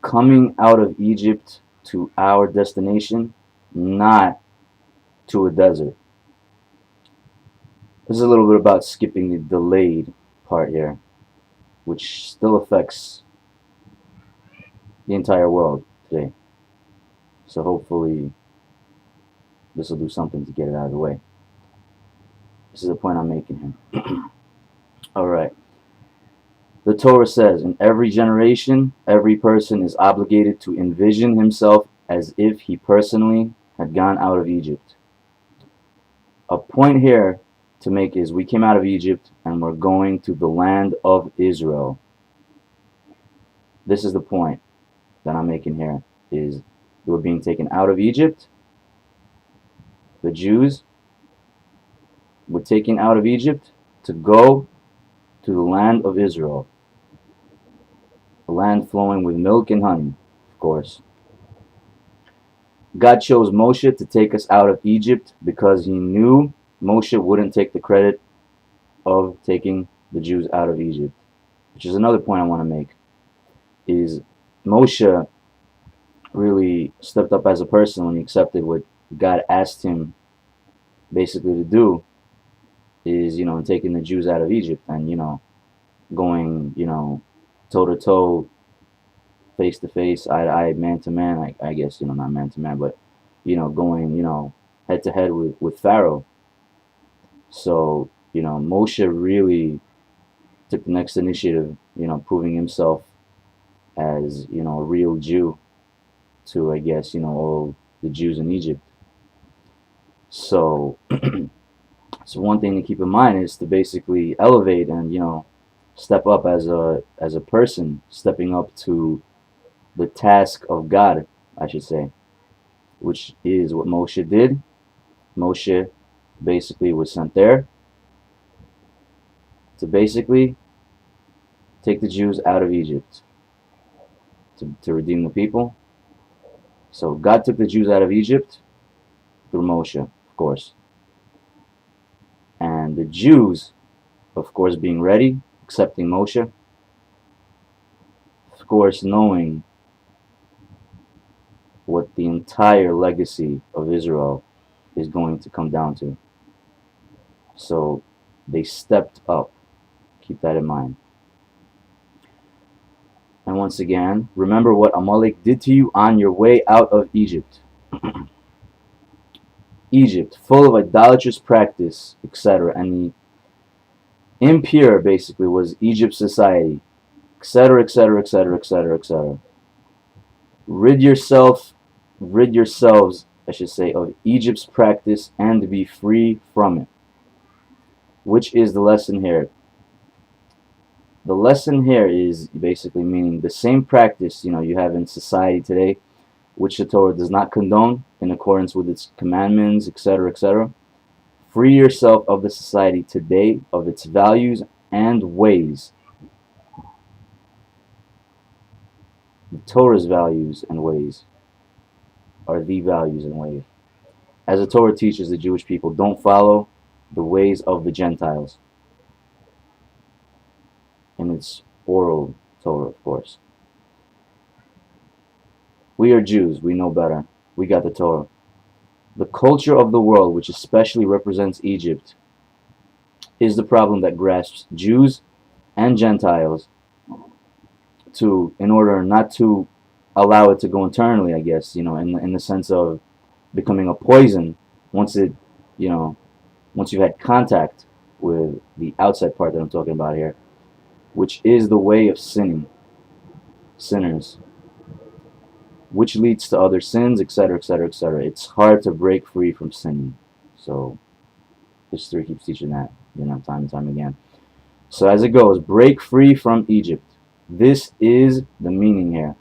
coming out of Egypt to our destination, not to a desert. This is a little bit about skipping the delayed part here, which still affects the entire world today. So hopefully this will do something to get it out of the way. This is the point I'm making here. Alright. The Torah says, in every generation, every person is obligated to envision himself as if he personally had gone out of Egypt. A point here to make is we came out of Egypt and we're going to the land of Israel. This is the point that I'm making here, is they were being taken out of Egypt. The Jews were taken out of Egypt to go to the land of Israel, a land flowing with milk and honey, of course. God chose Moshe to take us out of Egypt because he knew Moshe wouldn't take the credit of taking the Jews out of Egypt, which is another point I want to make, is Moshe really stepped up as a person when he accepted what God asked him basically to do, is, taking the Jews out of Egypt and, going, toe to toe, face to face, eye to eye, man to man, I guess, not man to man, but, going, head to head with Pharaoh. So, Moshe really took the next initiative, proving himself as, a real Jew to, I guess, all the Jews in Egypt. So, so one thing to keep in mind is to basically elevate and, step up as a person, stepping up to the task of God, I should say, which is what Moshe did. Moshe basically was sent there to basically take the Jews out of Egypt, to redeem the people. So God took the Jews out of Egypt through Moshe, of course. And the Jews, of course, being ready, accepting Moshe, of course, knowing what the entire legacy of Israel is going to come down to. So they stepped up. Keep that in mind. And once again, remember what Amalek did to you on your way out of Egypt. Egypt, full of idolatrous practice, etc. And the impure, basically, was Egypt's society, etc., etc., etc., etc., etc. Rid yourselves, I should say, of Egypt's practice and be free from it. Which is the lesson here? The lesson here is basically meaning the same practice, you have in society today, which the Torah does not condone in accordance with its commandments, etc., etc. Free yourself of the society today, of its values and ways. The Torah's values and ways are the values and ways. As the Torah teaches the Jewish people, don't follow the ways of the Gentiles. In its oral Torah, of course. We are Jews. We know better. We got the Torah. The culture of the world, which especially represents Egypt, is the problem that grasps Jews and Gentiles in order not to allow it to go internally, I guess, in the sense of becoming a poison once once you've had contact with the outside part that I'm talking about here, which is the way of sinners, which leads to other sins, etc., etc., etc. It's hard to break free from sinning. So history keeps teaching that, time and time again. So as it goes, break free from Egypt. This is the meaning here.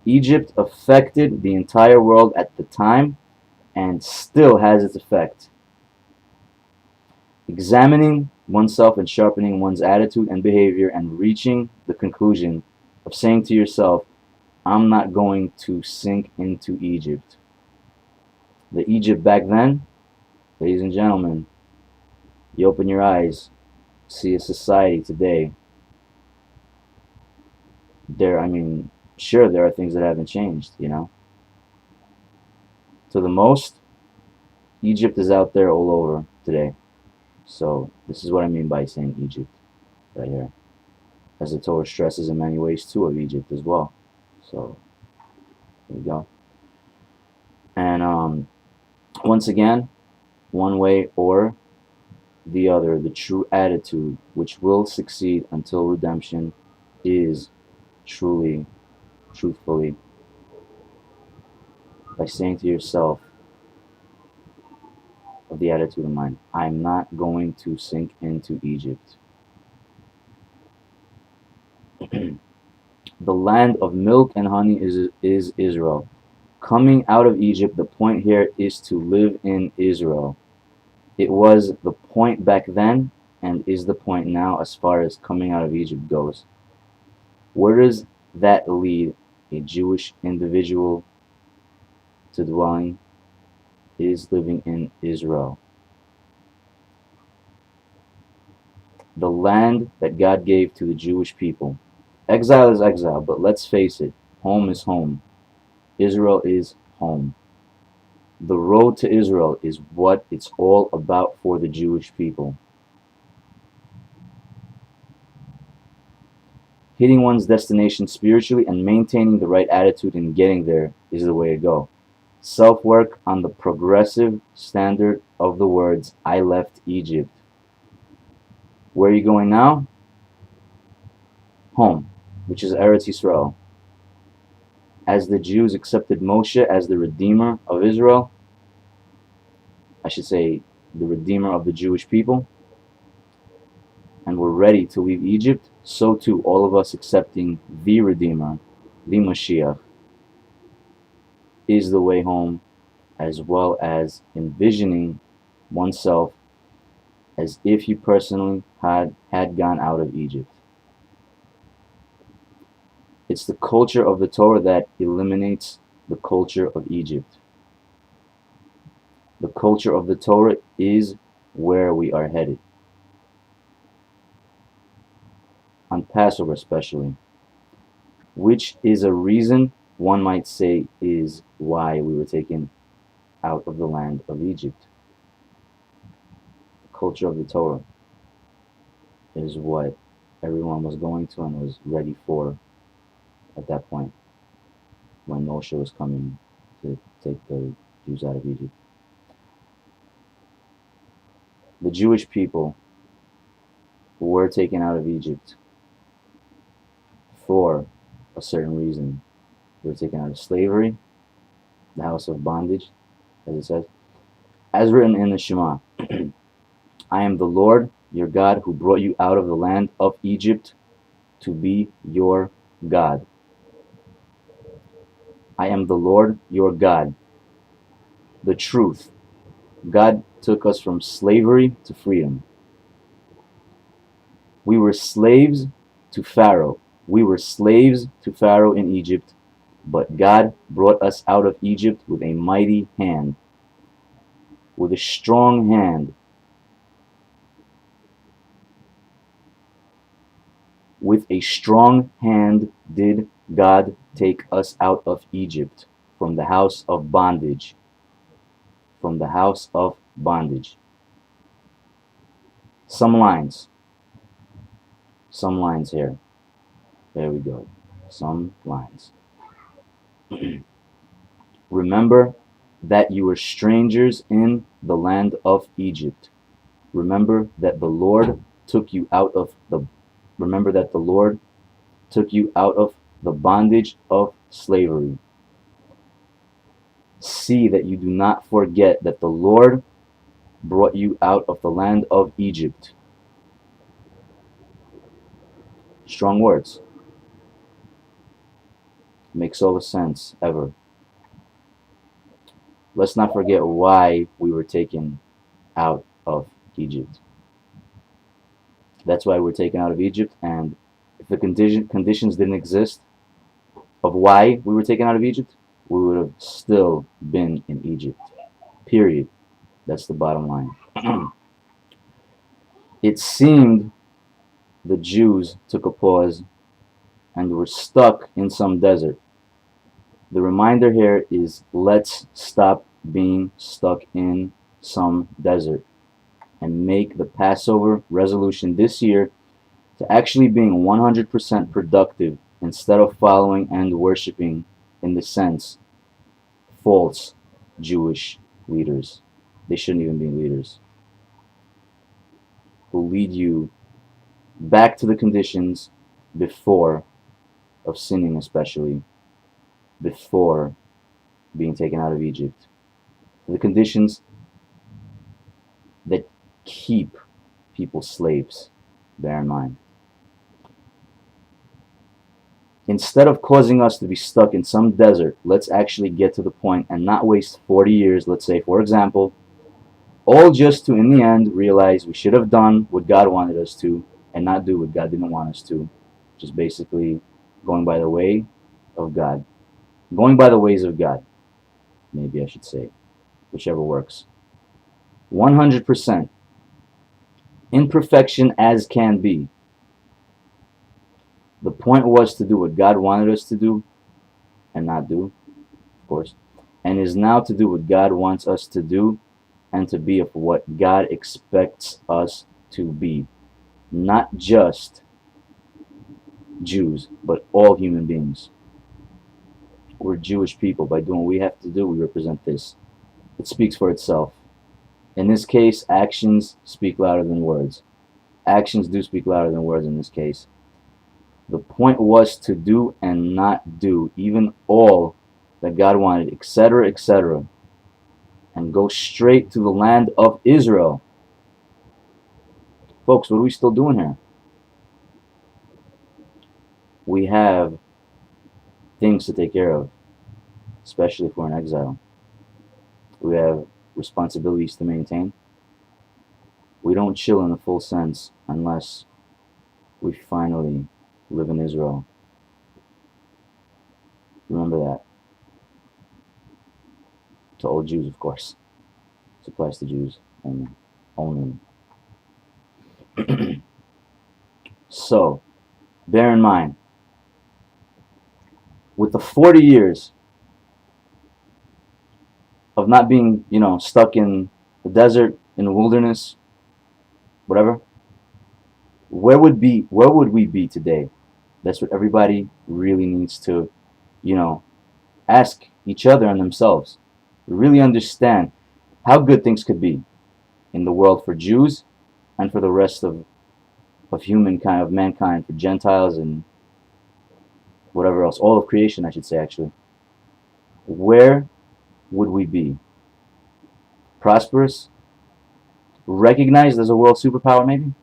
Egypt affected the entire world at the time and still has its effect. Examining oneself and sharpening one's attitude and behavior and reaching the conclusion of saying to yourself, I'm not going to sink into Egypt. The Egypt back then, ladies and gentlemen, you open your eyes, see a society today. Sure, there are things that haven't changed, you know. To the most, Egypt is out there all over today. So this is what I mean by saying Egypt right here. As the Torah stresses in many ways too of Egypt as well. So there you go. And once again, one way or the other, the true attitude which will succeed until redemption is truly, truthfully, by saying to yourself, of the attitude of mind, I'm not going to sink into Egypt. The land of milk and honey is Israel. Coming out of Egypt, the point here is to live in Israel. It was the point back then and is the point now as far as coming out of Egypt goes. Where does that lead a Jewish individual to dwelling? Is living in Israel. The land that God gave to the Jewish people. Exile is exile, but let's face it, home is home. Israel is home. The road to Israel is what it's all about for the Jewish people. Hitting one's destination spiritually and maintaining the right attitude in getting there is the way to go. Self-work on the progressive standard of the words, I left Egypt. Where are you going now? Home, which is ERETZ YISRAEL. As the Jews accepted Moshe as the Redeemer of Israel, I should say the Redeemer of the Jewish people, and were ready to leave Egypt, so too all of us accepting the Redeemer, the Moshiach, is the way home, as well as envisioning oneself as if you personally had gone out of Egypt. It's the culture of the Torah that eliminates the culture of Egypt. The culture of the Torah is where we are headed. On Passover especially, which is a reason, one might say, is why we were taken out of the land of Egypt. The culture of the Torah is what everyone was going to and was ready for at that point when Moshe was coming to take the Jews out of Egypt. The Jewish people were taken out of Egypt for a certain reason. They were taken out of slavery, the house of bondage, as it says, as written in the Shema. I am the Lord your God who brought you out of the land of Egypt to be your God. I am the Lord your God. The truth. God took us from slavery to freedom. We were slaves to Pharaoh. We were slaves to Pharaoh in Egypt, but God brought us out of Egypt with a mighty hand, with a strong hand. With a strong hand did God take us out of Egypt, from the house of bondage. From the house of bondage. Some lines here. There we go. Some lines. Remember that you were strangers in the land of Egypt. Remember that the Lord took you out of the bondage of slavery. See that you do not forget that the Lord brought you out of the land of Egypt. Strong words. Makes all the sense ever. Let's not forget why we were taken out of Egypt. That's why we're taken out of Egypt, and if the conditions didn't exist of why we were taken out of Egypt, we would have still been in Egypt. Period. That's the bottom line. It seemed the Jews took a pause and we're stuck in some desert. The reminder here is, let's stop being stuck in some desert and make the Passover resolution this year to actually being 100% productive instead of following and worshiping, in the sense, false Jewish leaders. They shouldn't even be leaders, who lead you back to the conditions before of sinning, especially before being taken out of Egypt. The conditions that keep people slaves, bear in mind. Instead of causing us to be stuck in some desert, let's actually get to the point and not waste 40 years, let's say, for example, all just to, in the end, realize we should have done what God wanted us to and not do what God didn't want us to. Just basically going by the way of God. Going by the ways of God, maybe I should say, whichever works. 100%. Imperfection as can be. The point was to do what God wanted us to do and not do, of course, and is now to do what God wants us to do and to be of what God expects us to be. Not just Jews, but all human beings. We're Jewish people. By doing what we have to do, we represent this. It speaks for itself. In this case, actions speak louder than words. Actions do speak louder than words in this case. The point was to do and not do, even all that God wanted, etc., etc., and go straight to the land of Israel. Folks, what are we still doing here? We have things to take care of, especially if we're in exile. We have responsibilities to maintain. We don't chill in the full sense unless we finally live in Israel. Remember that. To all Jews, of course. This applies to Jews only. Only. So, bear in mind, with the 40 years of not being, stuck in the desert, in the wilderness, whatever, where would we be today? That's what everybody really needs to, ask each other and themselves. Really understand how good things could be in the world for Jews and for the rest of humankind, of mankind, for Gentiles and whatever else, all of creation, I should say, actually. Where would we be? Prosperous? Recognized as a world superpower, maybe?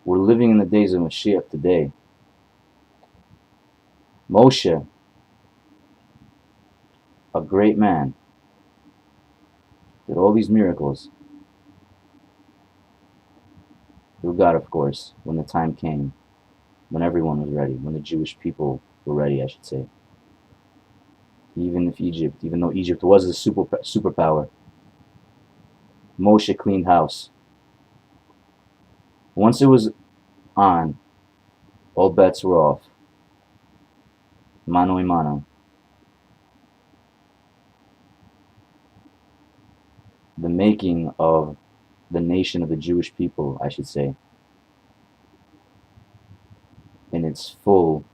We're living in the days of Moshiach today. Moshe, a great man, did all these miracles through God, of course, when the time came, when everyone was ready, when the Jewish people were ready, I should say. Even though Egypt was a superpower, Moshe cleaned house. Once it was on, all bets were off. Mano a mano. The making of the nation of the Jewish people, I should say, in its full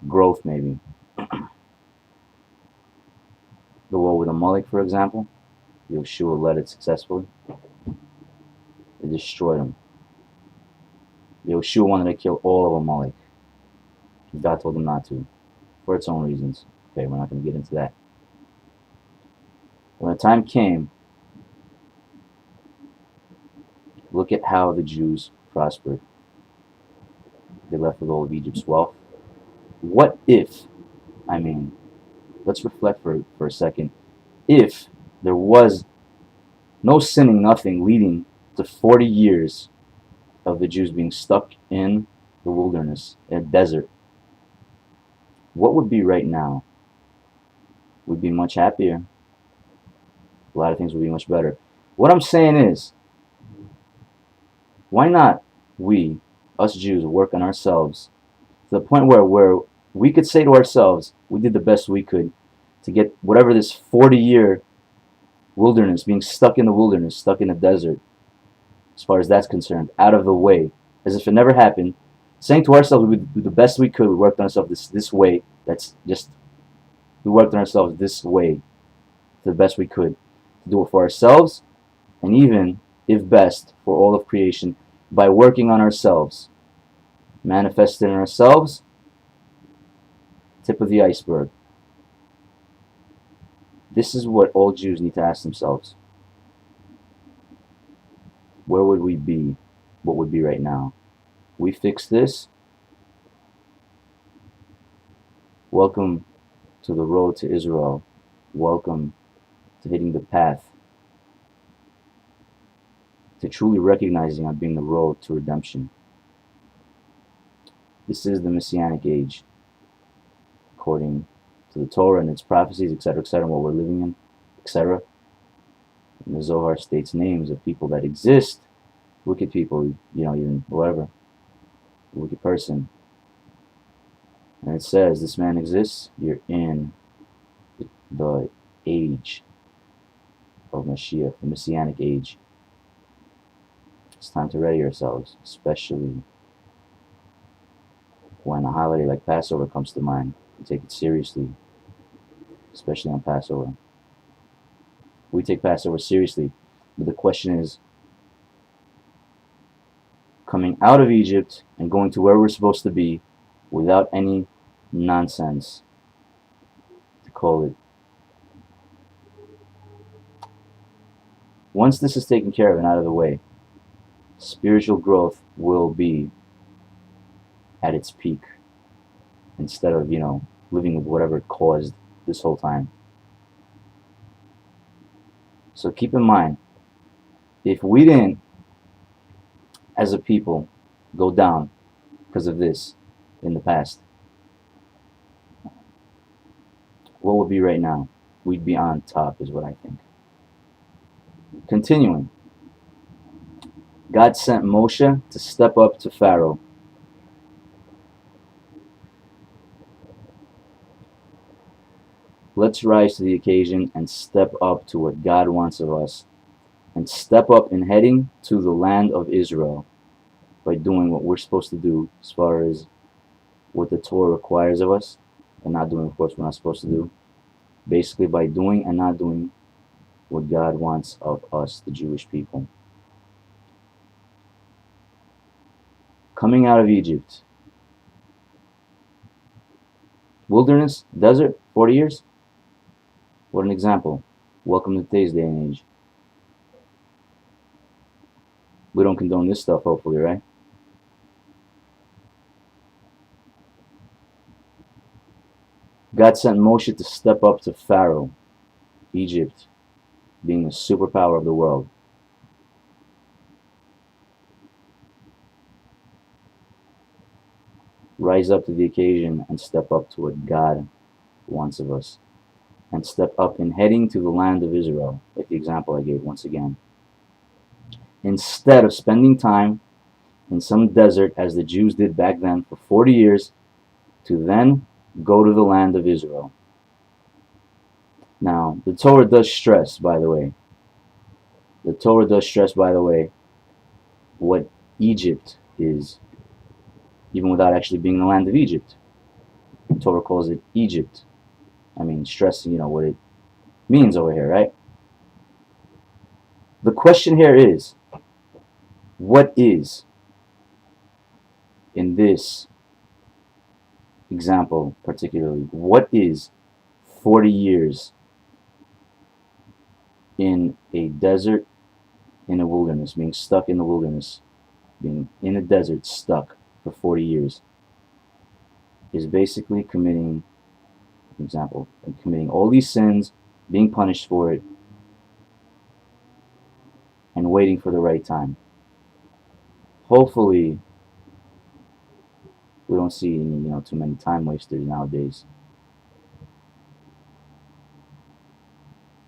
growth, maybe. The war with Amalek, for example, Yeshua led it successfully. They destroyed him. Yeshua wanted to kill all of Amalek. God told him not to, for its own reasons. Okay, we're not going to get into that. When the time came, look at how the Jews prospered. They left with all of Egypt's wealth. What if, let's reflect for a second, if there was no sinning, nothing, leading to 40 years of the Jews being stuck in the wilderness, in a desert, what would be right now? We'd be much happier. A lot of things would be much better. What I'm saying is, why not we, us Jews, work on ourselves to the point where we could say to ourselves, we did the best we could to get whatever this 40-year wilderness, being stuck in the wilderness, stuck in the desert, as far as that's concerned, out of the way, as if it never happened, saying to ourselves we would do the best we could, we worked on ourselves this way, we worked on ourselves this way, to the best we could, to do it for ourselves, and even, if best, for all of creation, by working on ourselves, manifesting in ourselves, tip of the iceberg. This is what all Jews need to ask themselves. Where would we be? What would be right now? We fix this. Welcome to the road to Israel. Welcome to hitting the path, to truly recognizing on being the road to redemption. This is the Messianic age, according to the Torah and its prophecies, etc., etc., what we're living in, etc. And the Zohar states names of people that exist, wicked people, even whoever, a wicked person. And it says, this man exists, you're in the age of Moshiach, the Messianic age. It's time to ready yourselves, especially when a holiday like Passover comes to mind. You take it seriously, especially on Passover. We take Passover seriously, but the question is, coming out of Egypt and going to where we're supposed to be without any nonsense, to call it. Once this is taken care of and out of the way, spiritual growth will be at its peak, instead of, living with whatever it caused this whole time. So keep in mind, if we didn't, as a people, go down because of this in the past, what would be right now? We'd be on top, is what I think. Continuing, God sent Moshe to step up to Pharaoh. Let's rise to the occasion and step up to what God wants of us, and step up in heading to the land of Israel by doing what we're supposed to do as far as what the Torah requires of us, and not doing, of course, what we're not supposed to do. Basically, by doing and not doing what God wants of us, the Jewish people. Coming out of Egypt. Wilderness, desert, 40 years? What an example. Welcome to today's day and age. We don't condone this stuff, hopefully, right? God sent Moshe to step up to Pharaoh, Egypt, being the superpower of the world. Rise up to the occasion and step up to what God wants of us. And step up in heading to the land of Israel, like the example I gave once again. Instead of spending time in some desert, as the Jews did back then for 40 years, to then go to the land of Israel. Now, the Torah does stress, by the way, what Egypt is, even without actually being the land of Egypt. The Torah calls it Egypt. I mean, stressing, what it means over here, right? The question here is, what is, in this example particularly, what is 40 years in a desert, in a wilderness, being stuck in the wilderness, being in a desert, stuck for 40 years, is basically committing, for example, committing all these sins, being punished for it, and waiting for the right time. Hopefully, we don't see any, too many time wasters nowadays.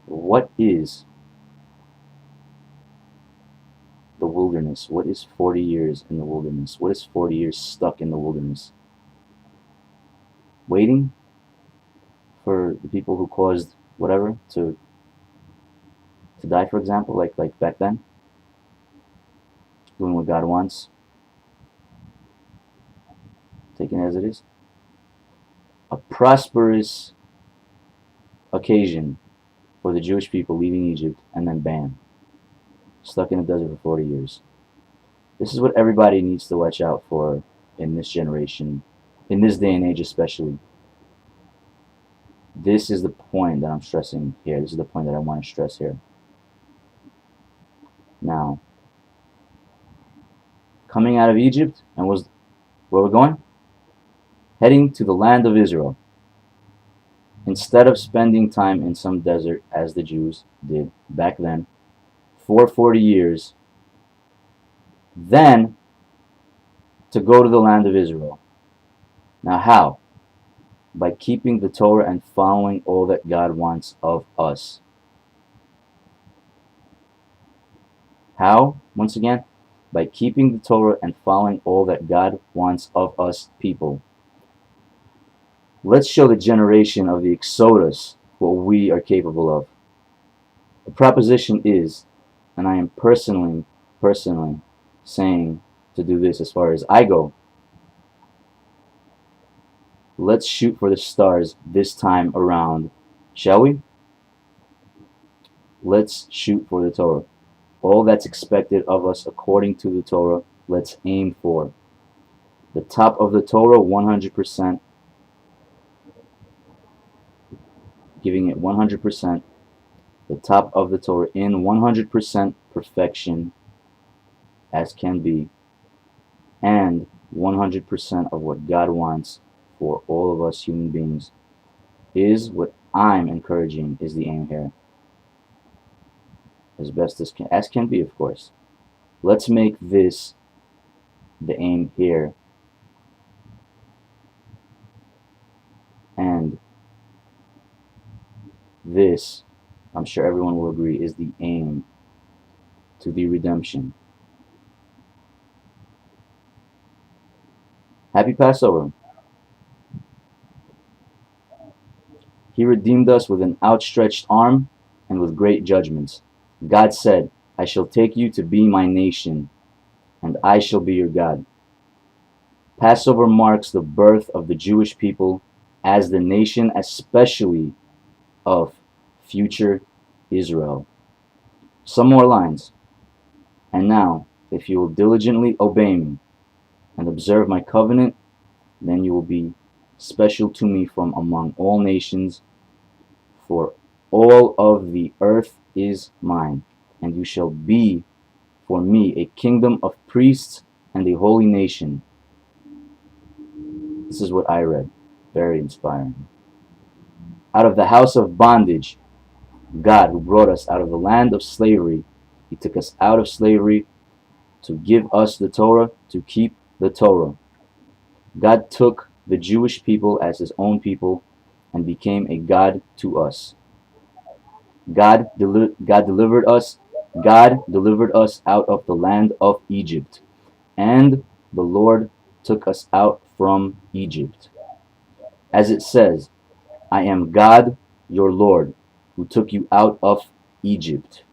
What is the wilderness? wilderness? What is 40 years in the wilderness? What is 40 years stuck in the wilderness? Waiting for the people who caused whatever to die, for example, like back then, doing what God wants, taking it as it is. A prosperous occasion for the Jewish people leaving Egypt, and then bam, stuck in the desert for 40 years. This is what everybody needs to watch out for in this generation, in this day and age especially. This is the point that I'm stressing here. This is the point that I want to stress here. Now, coming out of Egypt, and where we're going? Heading to the land of Israel. Instead of spending time in some desert, as the Jews did back then, for 40 years, then to go to the land of Israel. Now how? By keeping the Torah and following all that God wants of us. How? Once again, by keeping the Torah and following all that God wants of us people. Let's show the generation of the Exodus what we are capable of. The proposition is, and I am personally saying to do this as far as I go, let's shoot for the stars this time around, shall we? Let's shoot for the Torah. All that's expected of us according to the Torah, let's aim for. The top of the Torah, 100%, giving it 100%. The top of the Torah in 100% perfection as can be, and 100% of what God wants for all of us human beings is what I'm encouraging is the aim here. As best as can be, of course. Let's make this the aim here. And this, I'm sure everyone will agree, is the aim to the redemption. Happy Passover. He redeemed us with an outstretched arm and with great judgments. God said, I shall take you to be my nation, and I shall be your God. Passover marks the birth of the Jewish people as the nation, especially of future Israel. Some more lines. And now, if you will diligently obey me and observe my covenant, then you will be special to me from among all nations, for all of the earth is mine, and you shall be for me a kingdom of priests and a holy nation. This is what I read. Very inspiring. Out of the house of bondage, God, who brought us out of the land of slavery, He took us out of slavery to give us the Torah, to keep the Torah. God took the Jewish people as His own people and became a God to us. God delivered us out of the land of Egypt, and the Lord took us out from Egypt. As it says, I am God, your Lord, who took you out of Egypt.